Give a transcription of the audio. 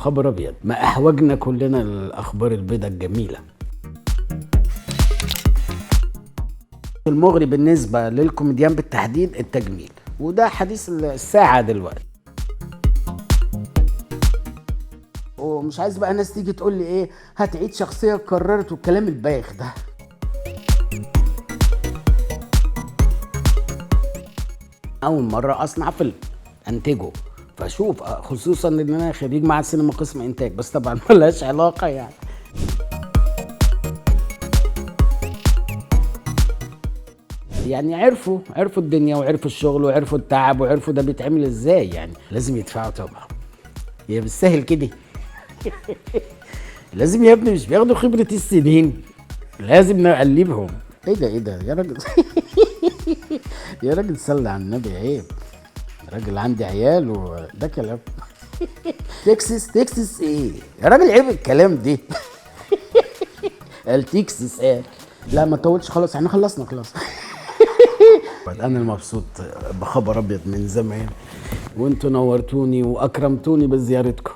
خبر ابيض، ما احوجنا كلنا الاخبار البيضاء الجميله. المغري بالنسبه للكوميديان بالتحديد التجميل، وده حديث الساعه دلوقتي. ومش عايز بقى ناس تيجي تقول لي ايه هتعيد شخصيه اتكررت والكلام البايخ ده. اول مره اصنع فيلم انتجه، فاشوف خصوصا ان انا خريج معهد سينما قسم انتاج، بس طبعا ملهاش علاقه يعني. يعني عرفوا الدنيا وعرفوا الشغل وعرفوا التعب وعرفوا ده بيتعمل ازاي، يعني لازم يدفعوا طبعا. هي بالسهل كده. لازم يا ابني، مش بياخدوا خبرة السنين، لازم نقلبهم. ايه ده يا راجل. يا راجل صلي على النبي، عيب. راجل عندي عيال وده كلام. تكسس ايه يا راجل، عيب الكلام ده. قال تكسس قال. لا ما تطولش، خلاص احنا خلصنا خلاص. انا المبسوط بخبر ابيض من زمان، وانتوا نورتوني واكرمتوني بزيارتكم.